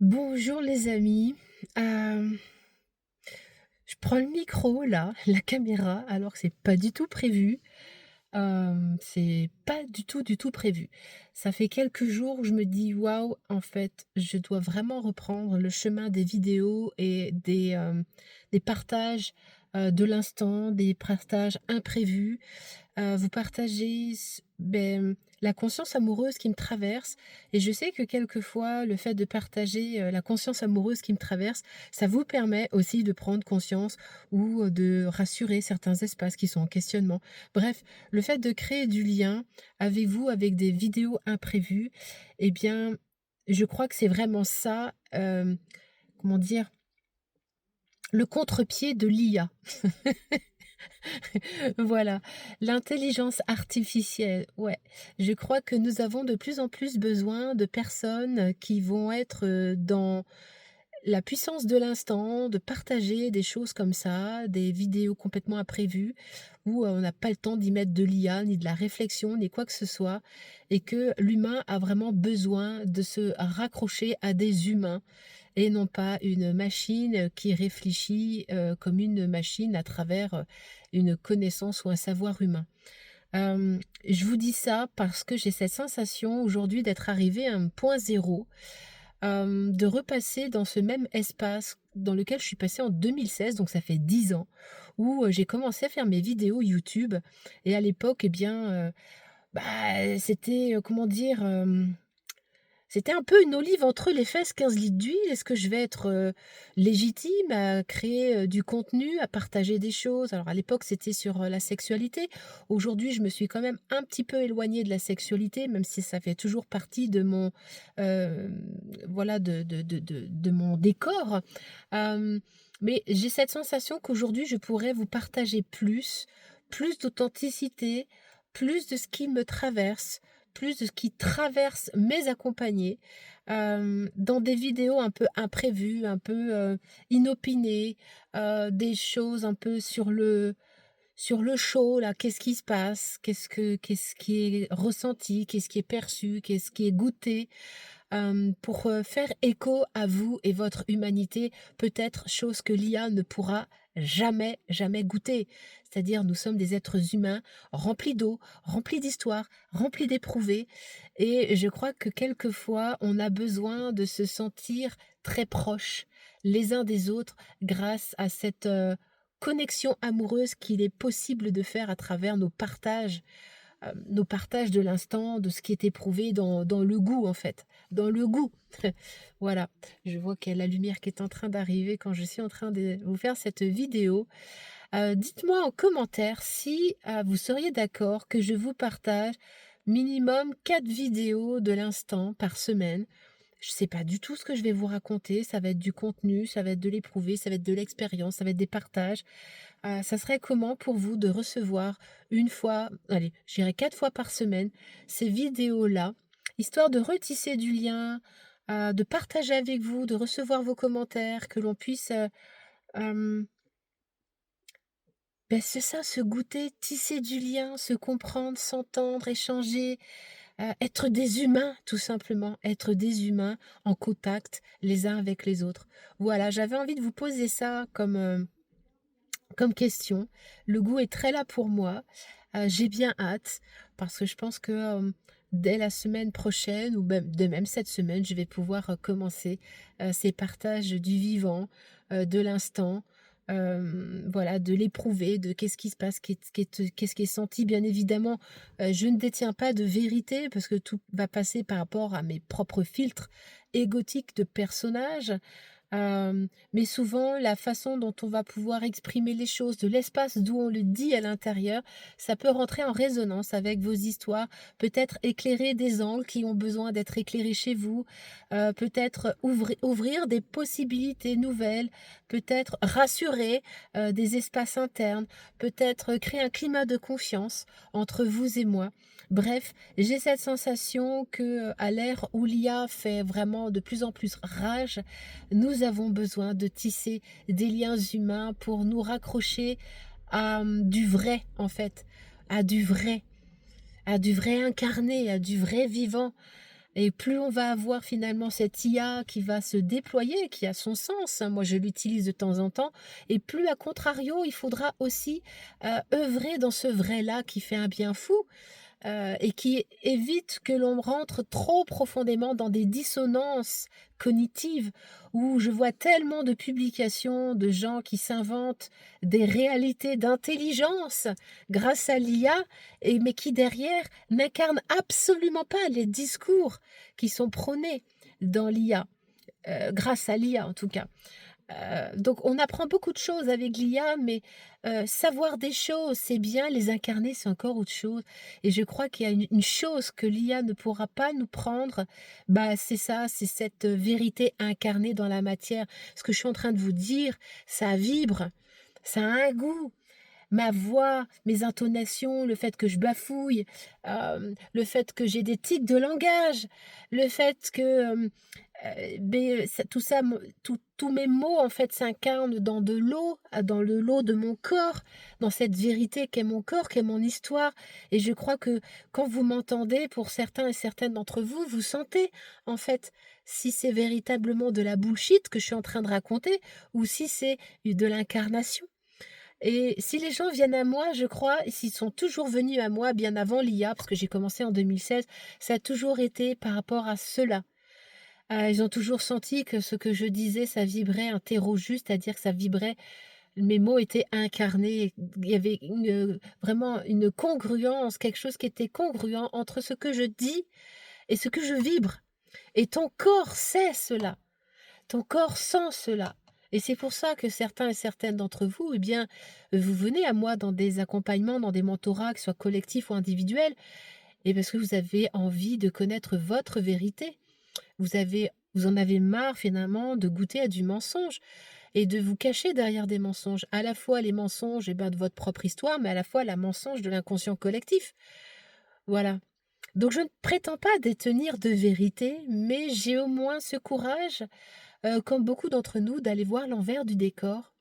Bonjour les amis. Je prends le micro là, la caméra, alors que c'est pas du tout prévu. C'est pas du tout prévu. Ça fait quelques jours où je me dis: «Waouh, en fait, je dois vraiment reprendre le chemin des vidéos et des partages, de l'instant, des partages imprévus». Vous partagez la conscience amoureuse qui me traverse et je sais que quelquefois le fait de partager, la conscience amoureuse qui me traverse, ça vous permet aussi de prendre conscience ou, de rassurer certains espaces qui sont en questionnement. Bref, le fait de créer du lien avec vous, avec des vidéos imprévues et bien, je crois que c'est vraiment ça, comment dire? Le contre-pied de l'IA. Voilà, l'intelligence artificielle, ouais. Je crois que nous avons de plus en plus besoin de personnes qui vont être, dans la puissance de l'instant, de partager des choses comme ça, des vidéos complètement imprévues où, on n'a pas le temps d'y mettre de l'IA, ni de la réflexion, ni quoi que ce soit et que l'humain a vraiment besoin de se raccrocher à des humains et non pas une machine qui réfléchit, comme une machine à travers, une connaissance ou un savoir humain. Je vous dis ça parce que j'ai cette sensation aujourd'hui d'être arrivée à un point zéro, de repasser dans ce même espace dans lequel je suis passée en 2016, donc ça fait 10 ans, où, j'ai commencé à faire mes vidéos YouTube et à l'époque, eh bien, c'était, comment dire? C'était un peu une olive entre les fesses, 15 litres d'huile. Est-ce que je vais être, légitime à créer, du contenu, à partager des choses? Alors à l'époque, c'était sur, la sexualité. Aujourd'hui, je me suis quand même un petit peu éloignée de la sexualité, même si ça fait toujours partie de mon, voilà, de mon décor. Hem, mais j'ai cette sensation qu'aujourd'hui, je pourrais vous partager plus d'authenticité, plus de ce qui me traverse, plus de ce qui traverse mes accompagnés, dans des vidéos un peu imprévues, un peu, inopinées, des choses un peu sur le chaud là. Qu'est-ce qui se passe? Qu'est-ce qui est ressenti? Qu'est-ce qui est perçu? Qu'est-ce qui est goûté? Pour, faire écho à vous et votre humanité, peut-être chose que l'IA ne pourra jamais, jamais goûter. C'est-à-dire nous sommes des êtres humains remplis d'eau, remplis d'histoire, remplis d'éprouvés et je crois que quelquefois on a besoin de se sentir très proches les uns des autres grâce à cette, connexion amoureuse qu'il est possible de faire à travers nos partages de l'instant, de ce qui est éprouvé dans le goût, en fait, dans le goût. Voilà, je vois qu'il y a la lumière qui est en train d'arriver quand je suis en train de vous faire cette vidéo. Dites-moi en commentaire si, vous seriez d'accord que je vous partage minimum 4 vidéos de l'instant par semaine. Je sais pas du tout ce que je vais vous raconter, ça va être du contenu, ça va être de l'éprouvé, ça va être de l'expérience, ça va être des partages. Ça serait comment pour vous de recevoir une fois, allez, je dirais 4 fois par semaine, ces vidéos-là, histoire de retisser du lien, de partager avec vous, de recevoir vos commentaires, que l'on puisse, hem, c'est ça, se goûter, tisser du lien, se comprendre, s'entendre, échanger, être des humains tout simplement, être des humains en contact les uns avec les autres. Voilà, j'avais envie de vous poser ça comme question. Le goût est très là pour moi. J'ai bien hâte parce que je pense que, dès la semaine prochaine ou même cette semaine, je vais pouvoir, commencer, ces partages du vivant, de l'instant, voilà, de l'éprouver, de qu'est-ce qui se passe, qu'est-ce qui est senti. Bien évidemment, je ne détiens pas de vérité parce que tout va passer par rapport à mes propres filtres égotiques de personnages. Mais souvent, la façon dont on va pouvoir exprimer les choses, de l'espace d'où on le dit à l'intérieur, ça peut rentrer en résonance avec vos histoires, peut-être éclairer des angles qui ont besoin d'être éclairés chez vous, peut-être ouvrir des possibilités nouvelles, peut-être rassurer, des espaces internes, peut-être créer un climat de confiance entre vous et moi. Bref, j'ai cette sensation que, à l'ère où l'IA fait vraiment de plus en plus rage, nous avons besoin de tisser des liens humains pour nous raccrocher à, du vrai, en fait, à du vrai, à du vrai incarné, à du vrai vivant. Et plus on va avoir finalement cette IA qui va se déployer, qui a son sens, hein, moi je l'utilise de temps en temps, et plus à contrario, il faudra aussi, œuvrer dans ce vrai-là qui fait un bien fou. Et qui évite que l'on rentre trop profondément dans des dissonances cognitives, où je vois tellement de publications de gens qui s'inventent des réalités d'intelligence grâce à l'IA, et mais qui derrière n'incarnent absolument pas les discours qui sont prônés dans l'IA, grâce à l'IA en tout cas. Donc on apprend beaucoup de choses avec l'IA, mais savoir des choses, c'est bien, les incarner, c'est encore autre chose. Et je crois qu'il y a une chose que l'IA ne pourra pas nous prendre, bah, c'est ça, c'est cette, vérité incarnée dans la matière. Ce que je suis en train de vous dire, ça vibre, ça a un goût. Ma voix, mes intonations, le fait que je bafouille, le fait que j'ai des tics de langage, le fait que, ça tout ça me tous mes mots, en fait, s'incarnent dans de l'eau, dans le lot de mon corps, dans cette vérité qu'est mon corps, qu'est mon histoire. Et je crois que quand vous m'entendez, pour certains et certaines d'entre vous, vous sentez, en fait, si c'est véritablement de la bullshit que je suis en train de raconter ou si c'est de l'incarnation. Et si les gens viennent à moi, je crois, et s'ils sont toujours venus à moi bien avant l'IA, parce que j'ai commencé en 2016, ça a toujours été par rapport à cela. Ils ont toujours senti que ce que je disais, ça vibrait un terreau juste, c'est-à-dire que ça vibrait, mes mots étaient incarnés. Il y avait vraiment une congruence, quelque chose qui était congruent entre ce que je dis et ce que je vibre. Et ton corps sait cela. Ton corps sent cela, et c'est pour ça que certains et certaines d'entre vous, eh bien, vous venez à moi dans des accompagnements, dans des mentorats, que ce soit collectifs ou individuels, et parce que vous avez envie de connaître votre vérité. Vous en avez marre finalement de goûter à du mensonge et de vous cacher derrière des mensonges. À la fois les mensonges, eh ben, de votre propre histoire, mais à la fois la mensonge de l'inconscient collectif. Voilà. Donc je ne prétends pas détenir de vérité, mais j'ai au moins ce courage, comme beaucoup d'entre nous, d'aller voir l'envers du décor,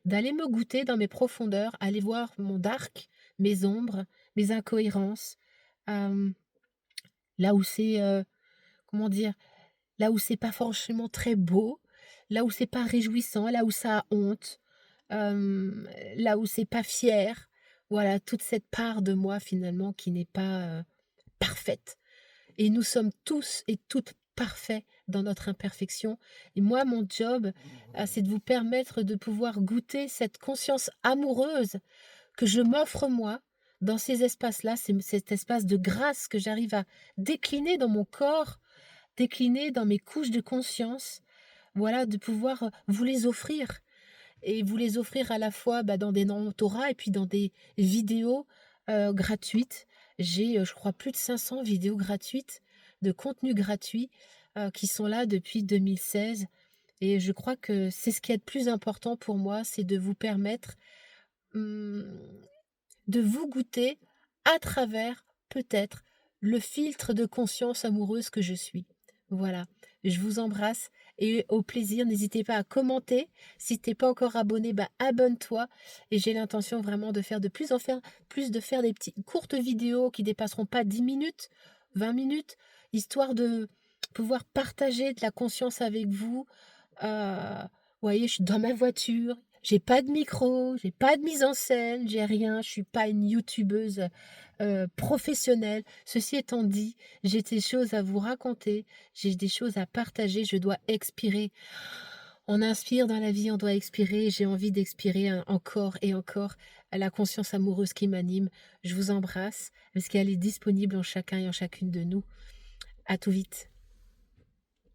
d'aller me goûter dans mes profondeurs, aller voir mon dark, mes ombres, mes incohérences, hem, là où c'est, comment dire? Là où c'est pas franchement très beau, là où c'est pas réjouissant, là où ça a honte, là où c'est pas fier. Voilà, toute cette part de moi finalement qui n'est pas, parfaite. Et nous sommes tous et toutes parfaits dans notre imperfection. Et moi, mon job, c'est de vous permettre de pouvoir goûter cette conscience amoureuse que je m'offre moi, dans ces espaces-là, cet espace de grâce que j'arrive à décliner dans mon corps, décliner dans mes couches de conscience. Voilà, de pouvoir, vous les offrir, et vous les offrir à la fois, bah, dans des mentorats et puis dans des vidéos, gratuites. J'ai, je crois plus de 500 vidéos gratuites, de contenu gratuit, qui sont là depuis 2016, et je crois que c'est ce qui est de plus important pour moi, c'est de vous permettre, mmh, de vous goûter à travers, peut-être, le filtre de conscience amoureuse que je suis. Voilà, je vous embrasse et au plaisir, n'hésitez pas à commenter. Si tu pas encore abonné, bah, abonne-toi, et j'ai l'intention vraiment de faire de plus en faire plus, de faire des petites courtes vidéos qui dépasseront pas 10 minutes, 20 minutes, histoire de pouvoir partager de la conscience avec vous. Vous voyez, je suis dans ma voiture, j'ai pas de micro, j'ai pas de mise en scène, j'ai rien, je suis pas une youtubeuse, professionnelle. Ceci étant dit, j'ai des choses à vous raconter, j'ai des choses à partager, je dois expirer. On inspire dans la vie, on doit expirer, j'ai envie d'expirer encore et encore la conscience amoureuse qui m'anime. Je vous embrasse parce qu'elle est disponible en chacun et en chacune de nous. À tout vite.